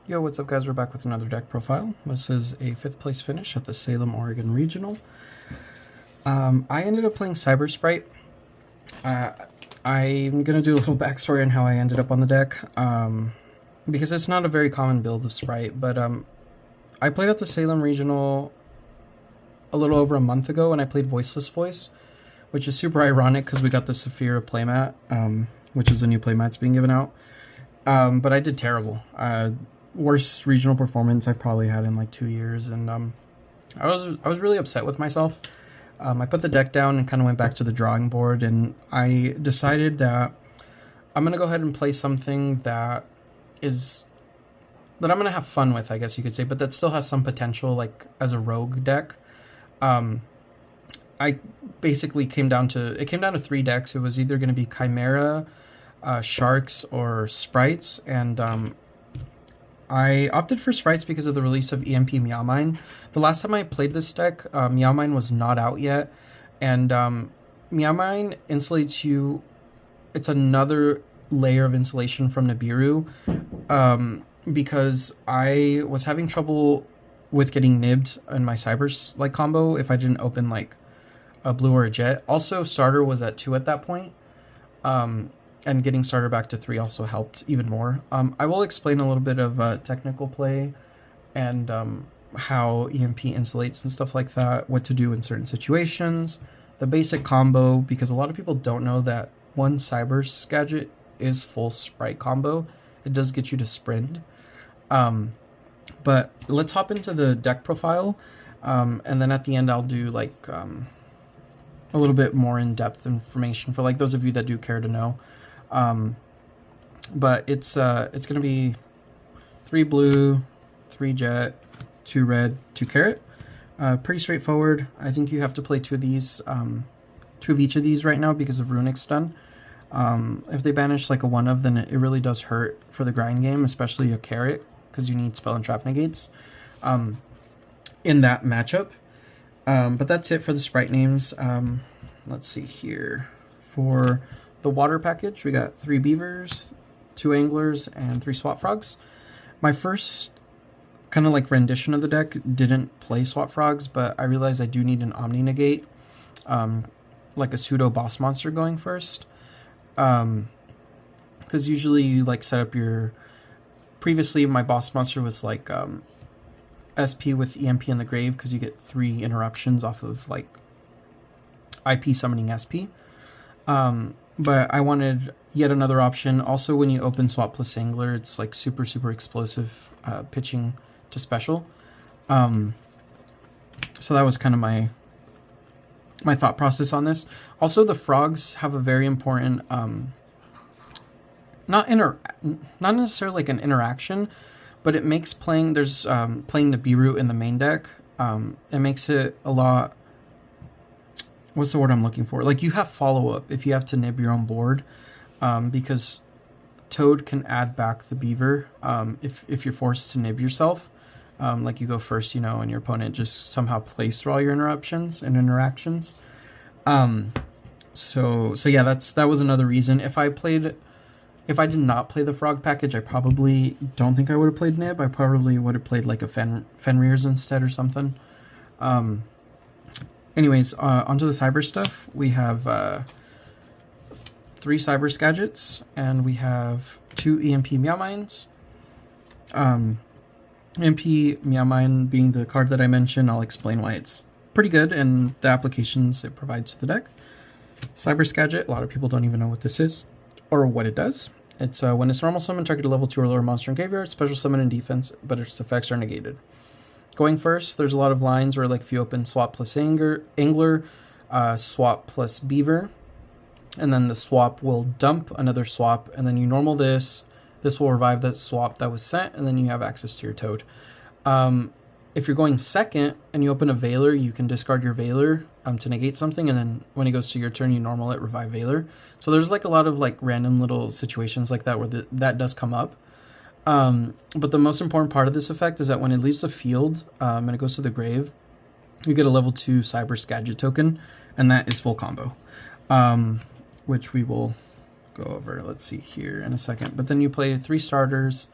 Yo, what's up guys? We're back with another deck profile. This is a 5th place finish at the Salem, Oregon Regional. I ended up playing Cyberse Spright. I'm going to do a little backstory on how I ended up on the deck, because it's not a very common build of Spright, but I played at the Salem Regional a little over a month ago, and I played Voiceless Voice, which is super ironic because we got the Saphira playmat, which is the new playmats being given out. But I did terrible. Worst regional performance I've probably had in like 2 years, and I was really upset with myself. I put the deck down and kind of went back to the drawing board, and I decided that I'm gonna go ahead and play something that I'm gonna have fun with, I guess you could say, but that still has some potential, like as a rogue deck. I basically came down to 3 decks. It was either gonna be Chimera, Sharks, or Sprites, and I opted for Sprites because of the release of EMP Meowmine. The last time I played this deck, Meowmine was not out yet, and Meowmine insulates you. It's another layer of insulation from Nibiru, because I was having trouble with getting nibbed in my Cyberse like combo if I didn't open like a blue or a jet. Also, starter was at 2 at that point. And getting starter back to 3 also helped even more. I will explain a little bit of technical play and how EMP insulates and stuff like that, what to do in certain situations, the basic combo, because a lot of people don't know that one Cyberse gadget is full Spright combo. It does get you to sprint. But let's hop into the deck profile, and then at the end I'll do like a little bit more in-depth information for like those of you that do care to know. But it's gonna be 3 blue, 3 jet, 2 red, 2 carrot. Pretty straightforward. I think you have to play 2 of these, 2 of each of these right now because of runic stun. If they banish like a 1-of, then it really does hurt for the grind game, especially a carrot, because you need spell and trap negates in that matchup. But that's it for the Spright names. Let's see here. For the water package, we got 3 beavers, 2 anglers, and 3 swap frogs. My first kind of like rendition of the deck didn't play swap frogs, but I realized I do need an omni negate, like a pseudo boss monster going first. Because usually you like set up your... Previously my boss monster was like SP with EMP in the grave, because you get 3 interruptions off of like IP summoning SP. But I wanted yet another option. Also, when you open Swap+Angler, it's like super explosive pitching to special. So that was kind of my thought process on this. Also, the frogs have a very important not necessarily like an interaction, but it makes playing playing the Nibiru in the main deck. It makes it a lot... What's the word I'm looking for? Like, you have follow-up if you have to nib your own board, because Toad can add back the beaver if you're forced to nib yourself. Like, you go first, you know, and your opponent just somehow plays through all your interruptions and interactions. So yeah, that was another reason. If I did not play the frog package, I probably don't think I would have played nib. I probably would have played like a Fenrir's instead or something. Anyways, onto the Cyber stuff. We have 3 Cyberse gadgets, and we have 2 EMP Meowmines. EMP Meowmine being the card that I mentioned, I'll explain why it's pretty good and the applications it provides to the deck. Cyberse gadget, a lot of people don't even know what this is or what it does. It's when it's normal summon, target a level 2 or lower monster in graveyard, special summon and defense, but its effects are negated. Going first, there's a lot of lines where, like, if you open Swap+Angler, Swap plus Beaver, and then the swap will dump another swap, and then you normal this. This will revive that swap that was sent, and then you have access to your Toad. If you're going second and you open a Veiler, you can discard your Veiler to negate something, and then when it goes to your turn, you normal it, revive Veiler. So there's like a lot of like random little situations like that where that does come up. But the most important part of this effect is that when it leaves the field and it goes to the grave, you get a level 2 Cyberse gadget token, and that is full combo, which we will go over. Let's see here in a second. But then you play 3 starters,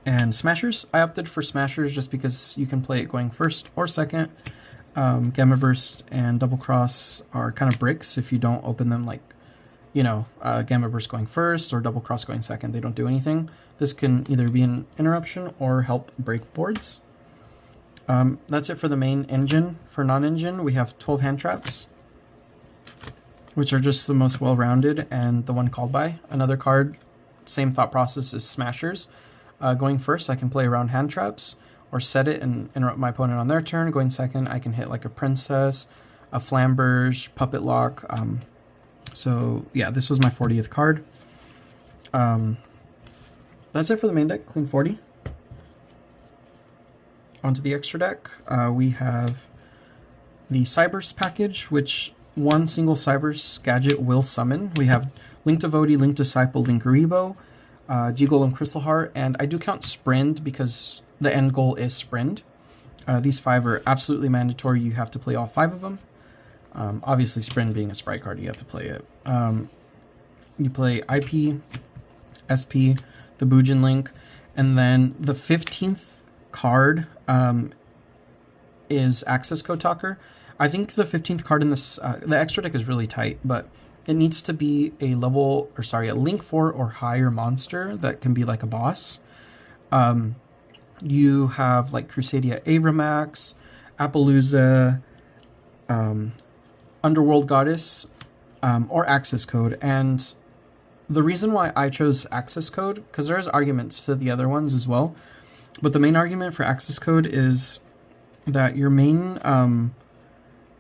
And Smashers, I opted for Smashers just because you can play it going first or second. Gamma Burst and Double Cross are kind of bricks if you don't open them like, you know, Gamma Burst going first or Double Cross going second. They don't do anything. This can either be an interruption or help break boards. That's it for the main engine. For non-engine, we have 12 hand traps, which are just the most well-rounded and the one called by. Another card, same thought process as Smashers. Going first, I can play around hand traps or set it and interrupt my opponent on their turn. Going second, I can hit like a Princess, a Flamberge, Puppet Lock. So yeah, this was my 40th card. That's it for the main deck, clean 40. Onto the extra deck, we have the Cyberse package, which one single Cyberse gadget will summon. We have Link Devotee, Link Disciple, Linguriboh, G-Golem Crystal Heart, and I do count Sprint because the end goal is Sprint. These 5 are absolutely mandatory. You have to play all 5 of them. Obviously, Sprint being a Spright card, you have to play it. You play IP, SP, the Bujin Link, and then the 15th card is Access Code Talker. I think the 15th card in this, the extra deck is really tight, but it needs to be a Link 4 or higher monster that can be like a boss. You have like Crusadia Avramax, Appaloosa, Underworld Goddess, or Access Code. And the reason why I chose Access Code, because there's arguments to the other ones as well, but the main argument for Access Code is that your main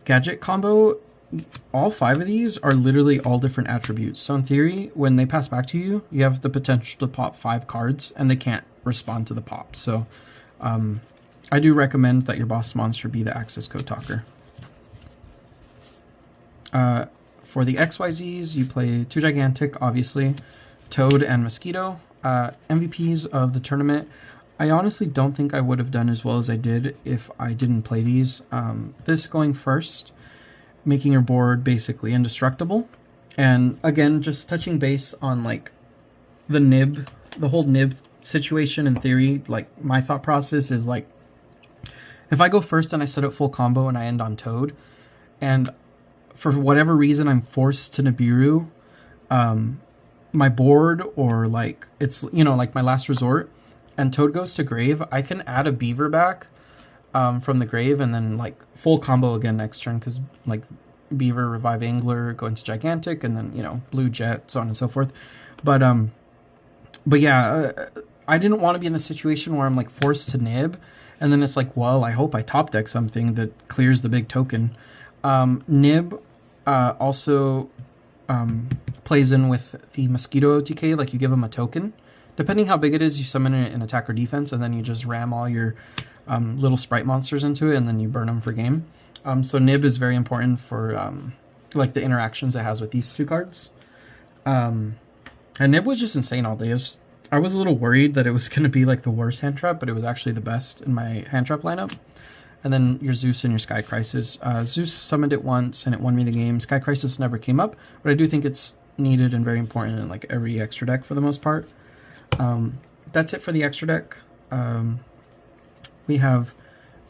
gadget combo, all 5 of these are literally all different attributes. So in theory, when they pass back to you, you have the potential to pop 5 cards, and they can't respond to the pop. So I do recommend that your boss monster be the Access Code Talker. For the XYZs, you play 2 Gigantic, obviously, Toad and Mosquito. MVPs of the tournament, I honestly don't think I would have done as well as I did if I didn't play these. This going first, making your board basically indestructible. And again, just touching base on like the nib, the whole nib situation in theory, like my thought process is like, if I go first and I set up full combo and I end on Toad, and for whatever reason I'm forced to Nibiru, my board, or like it's, you know, like my last resort, and Toad goes to grave, I can add a Beaver back from the grave and then like full combo again next turn, because like Beaver, Revive Angler, go into Gigantic, and then, you know, Blue Jet, so on and so forth. But yeah, I didn't want to be in the situation where I'm like forced to nib, and then it's like, well, I hope I top deck something that clears the big token. Nib also plays in with the Mosquito OTK, like you give them a token. Depending how big it is, you summon it in attack or defense, and then you just ram all your little Spright monsters into it, and then you burn them for game. So Nib is very important for like the interactions it has with these 2 cards. And Nib was just insane all day. I was a little worried that it was going to be like the worst hand trap, but it was actually the best in my hand trap lineup. And then your Zeus and your Sky Crisis. Zeus summoned it once and it won me the game. Sky Crisis never came up, but I do think it's needed and very important in like every extra deck for the most part. That's it for the extra deck. We have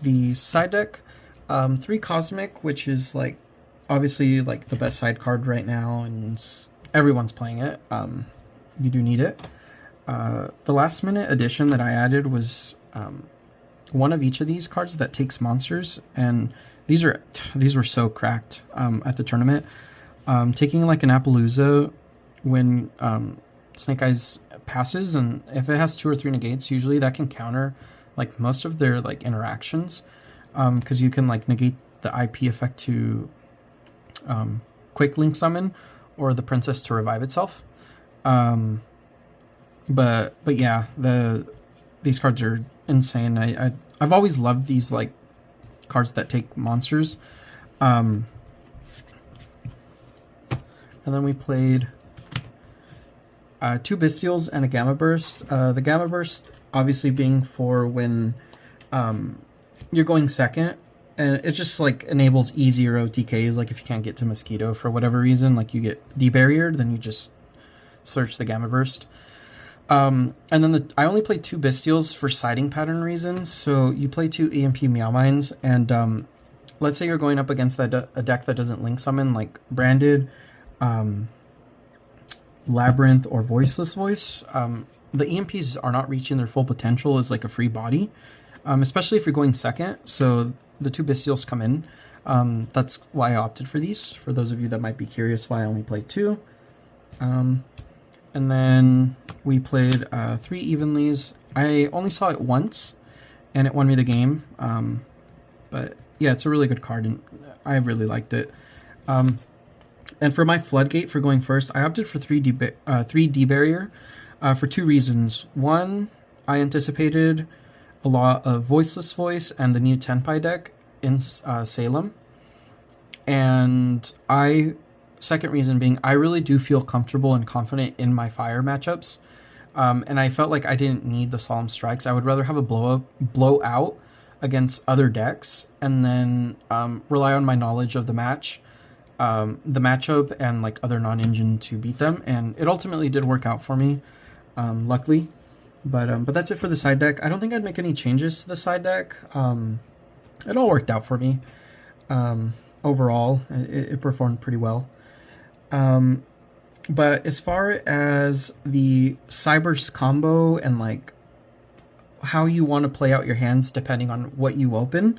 the side deck. 3 Cosmic, which is like obviously like the best side card right now, and everyone's playing it. You do need it. The last minute addition that I added was one of each of these cards that takes monsters, and these were so cracked at the tournament. Taking like an Appaloosa when Snake Eyes passes, and if it has 2 or 3 negates, usually that can counter like most of their like interactions, because you can like negate the IP effect to quick link summon, or the princess to revive itself. But yeah, these cards are insane. I've always loved these like cards that take monsters. And then we played 2 Bestials and a Gamma Burst. The Gamma Burst obviously being for when you're going second, and it just like enables easier OTKs. Like if you can't get to Mosquito for whatever reason, like you get debarriered, then you just search the Gamma Burst. And then I only play 2 Bestials for siding pattern reasons. So you play 2 EMP Meow Mines, and let's say you're going up against a deck that doesn't link summon, like Branded, Labyrinth, or Voiceless Voice. The EMPs are not reaching their full potential as like a free body, especially if you're going second. So the 2 Bestials come in. That's why I opted for these, for those of you that might be curious why I only played 2. And then we played 3 Evenlies. I only saw it once, and it won me the game. But yeah, it's a really good card, and I really liked it. And for my Floodgate for going first, I opted for 3D Barrier for 2 reasons. One, I anticipated a lot of Voiceless Voice and the new Tenpai deck in Salem. And second reason being, I really do feel comfortable and confident in my fire matchups. And I felt like I didn't need the Solemn Strikes. I would rather have a blowout against other decks, and then rely on my knowledge of the matchup, and like other non-engine to beat them. And it ultimately did work out for me, luckily. But that's it for the side deck. I don't think I'd make any changes to the side deck. It all worked out for me. Overall, it performed pretty well. But as far as the Cyberse combo and like how you want to play out your hands depending on what you open,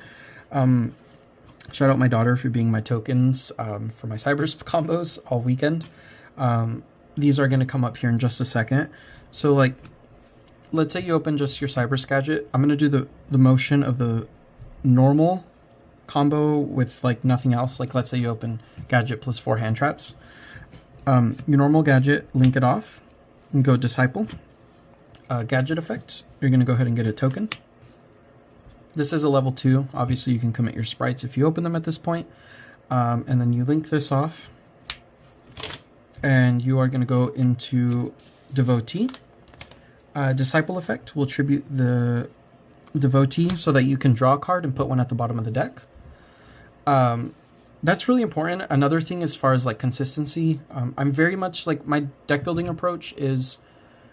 shout out my daughter for being my tokens for my Cyberse combos all weekend. These are going to come up here in just a second. So like, let's say you open just your Cyberse gadget. I'm going to do the motion of the normal combo with like nothing else. Like let's say you open gadget plus 4 hand traps. Your normal gadget, link it off, and go Disciple. Gadget effect, you're going to go ahead and get a token. This is a level 2. Obviously, you can commit your sprites if you open them at this point. And then you link this off. And you are going to go into Devotee. Disciple effect will tribute the Devotee so that you can draw a card and put one at the bottom of the deck. That's really important. Another thing as far as like consistency, I'm very much like my deck building approach is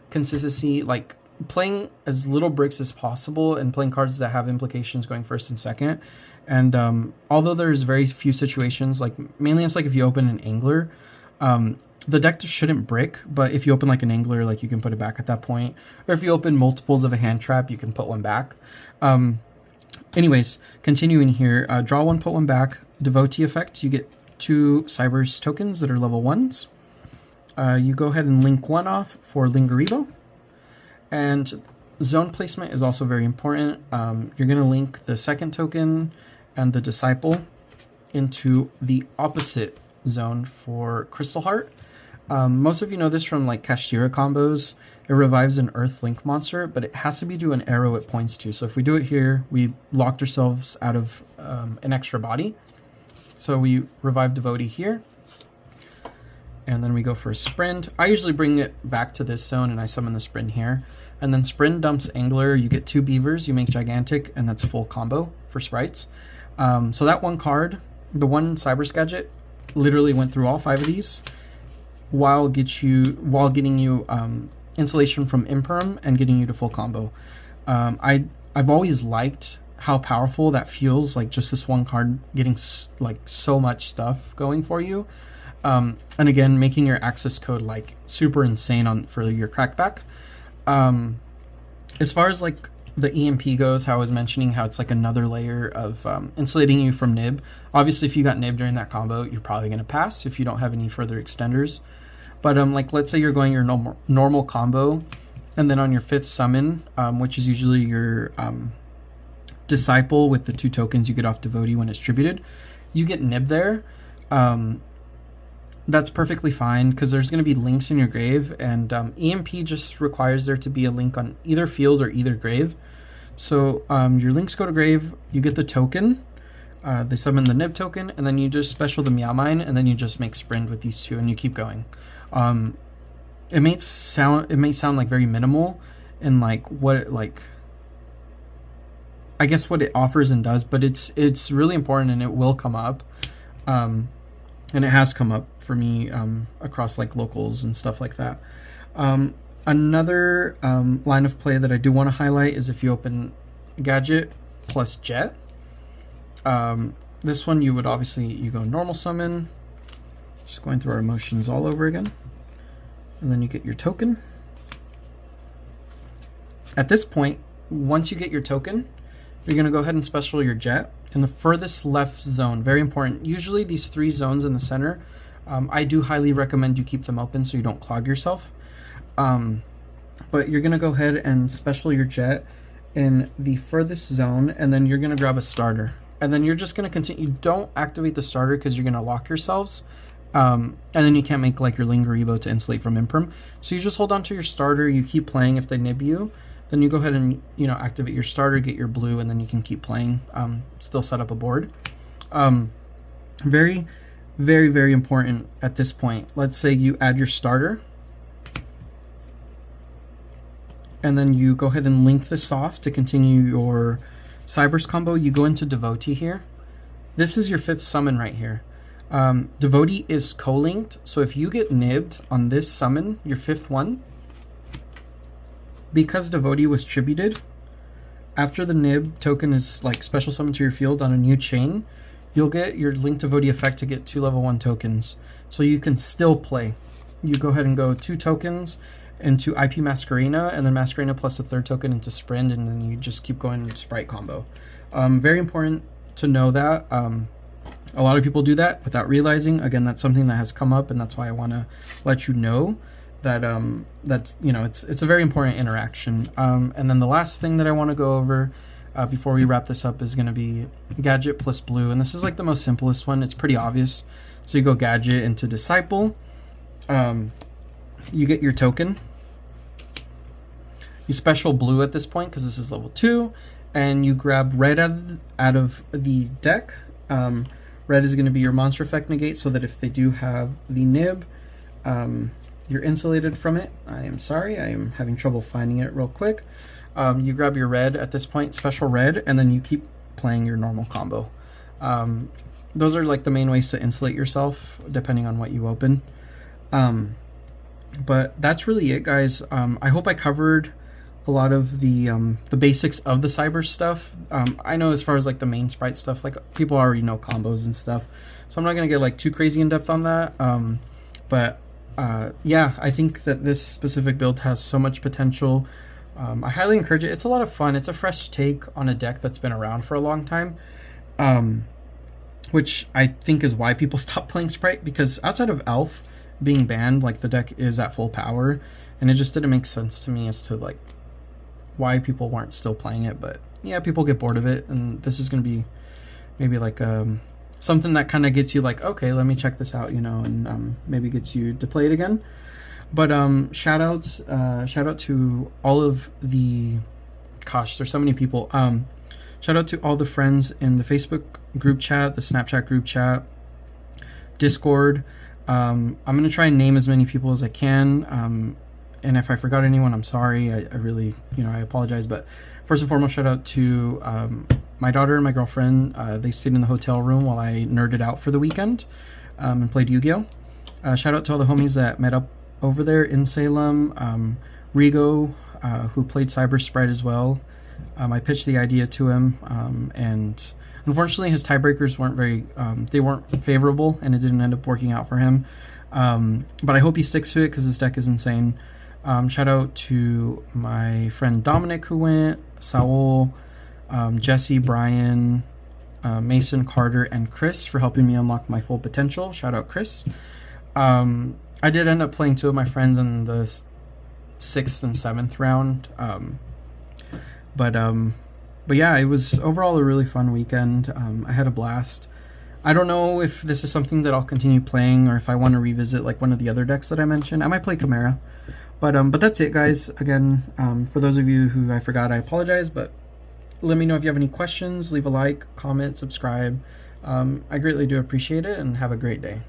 consistency, like playing as little bricks as possible and playing cards that have implications going first and second. And although there's very few situations, like mainly it's like if you open an Angler, the deck shouldn't brick, but if you open like an Angler, like you can put it back at that point. Or if you open multiples of a hand trap, you can put one back. Anyways, continuing here, draw one, put one back. Devotee effect, you get 2 Cyberse tokens that are level 1s. You go ahead and link one off for Linguriboh. And zone placement is also very important. You're going to link the second token and the Disciple into the opposite zone for Crystal Heart. Most of you know this from like Kashtira combos. It revives an Earth Link monster, but it has to be to an arrow it points to. So if we do it here, we locked ourselves out of an extra body. So we revive Devotee here. And then we go for a Sprint. I usually bring it back to this zone and I summon the Sprint here. And then Sprint dumps Angler. You get 2 Beavers, you make Gigantic, and that's full combo for sprites. So that one card, the one Cyberse gadget, literally went through all 5 of these while getting you insulation from Imperm and getting you to full combo. I've always liked how powerful that feels, like just this one card getting like so much stuff going for you. And again, making your access code like super insane for your crackback. As far as like the EMP goes, how I was mentioning how it's like another layer of insulating you from nib. Obviously, if you got nib during that combo, you're probably going to pass if you don't have any further extenders. But like let's say you're going your normal combo, and then on your 5th summon, which is usually your Disciple with the 2 tokens you get off Devotee when it's tributed, you get nib there. That's perfectly fine because there's going to be links in your grave, and EMP just requires there to be a link on either field or either grave. So your links go to grave, you get the token, they summon the nib token, and then you just special the Meow Mine, and then you just make Sprint with these 2, and you keep going. It may sound like very minimal in like what it like. I guess what it offers and does, but it's really important and it will come up. And it has come up for me across like locals and stuff like that. Another line of play that I do want to highlight is if you open Gadget plus Jet. This one you would obviously, you go normal summon, just going through our motions all over again, and then you get your token. At this point, once you get your token, you're going to go ahead and special your Jet in the furthest left zone. Very important. Usually these 3 zones in the center, I do highly recommend you keep them open so you don't clog yourself. But you're going to go ahead and special your Jet in the furthest zone, and then you're going to grab a starter. And then you're just going to continue. You don't activate the starter because you're going to lock yourselves. And then you can't make like your Linguriboh to insulate from Imprim. So you just hold on to your starter, you keep playing. If they nib you, then you go ahead and, you know, activate your starter, get your blue, and then you can keep playing. Still set up a board. Very, very, very important at this point. Let's say you add your starter, and then you go ahead and link this off to continue your Cyberse combo. You go into Devotee here. This is your 5th summon right here. Devotee is co-linked, so if you get nibbed on this summon, your 5th one, because Devotee was tributed, after the nib token is like special summoned to your field on a new chain, you'll get your Link Devotee effect to get 2 level 1 tokens. So you can still play. You go ahead and go 2 tokens into IP Masquerena, and then Masquerena plus a 3rd token into Sprint, and then you just keep going with Spright combo. Very important to know that. A lot of people do that without realizing. Again, that's something that has come up, and that's why I want to let you know that that's, you know, it's a very important interaction. And then the last thing that I want to go over before we wrap this up is going to be Gadget plus blue, and this is like the most simplest one. It's pretty obvious. So you go Gadget into Disciple, you get your token. You special blue at this point because this is level 2, and you grab red out of the deck. Red is going to be your monster effect negate, so that if they do have the nib, you're insulated from it. I am sorry, I am having trouble finding it real quick. You grab your red at this point, special red, and then you keep playing your normal combo. Those are like the main ways to insulate yourself, depending on what you open. But that's really it, guys. I hope I covered a lot of the basics of the Cyberse stuff. I know as far as like the main Spright stuff, like people already know combos and stuff, so I'm not gonna get like too crazy in depth on that. Yeah, I think that this specific build has so much potential. I highly encourage it. It's a lot of fun. It's a fresh take on a deck that's been around for a long time, which I think is why people stopped playing Spright, because outside of Elf being banned, like the deck is at full power, and it just didn't make sense to me as to like why people weren't still playing it. But yeah, people get bored of it, and this is going to be maybe like something that kind of gets you like, okay, let me check this out, you know, and maybe gets you to play it again. But shout out to all of the, gosh, there's so many people. Shout out to all the friends in the Facebook group chat, the Snapchat group chat, Discord. I'm going to try and name as many people as I can. And if I forgot anyone, I'm sorry. I really, you know, I apologize. But first and foremost, shout out to my daughter and my girlfriend. They stayed in the hotel room while I nerded out for the weekend and played Yu-Gi-Oh! Shout out to all the homies that met up over there in Salem. Rigo, who played Cyberse Spright as well. I pitched the idea to him, and unfortunately his tiebreakers weren't very, they weren't favorable, and it didn't end up working out for him. But I hope he sticks to it because his deck is insane. Shout out to my friend Dominic who went, Saul, Jesse, Brian, Mason, Carter, and Chris for helping me unlock my full potential. Shout out Chris. I did end up playing 2 of my friends in the 6th and 7th round. But yeah, it was overall a really fun weekend. I had a blast. I don't know if this is something that I'll continue playing, or if I want to revisit like one of the other decks that I mentioned. I might play Chimera. But that's it, guys. Again, for those of you who I forgot, I apologize, but let me know if you have any questions. Leave a like, comment, subscribe. I greatly do appreciate it, and have a great day.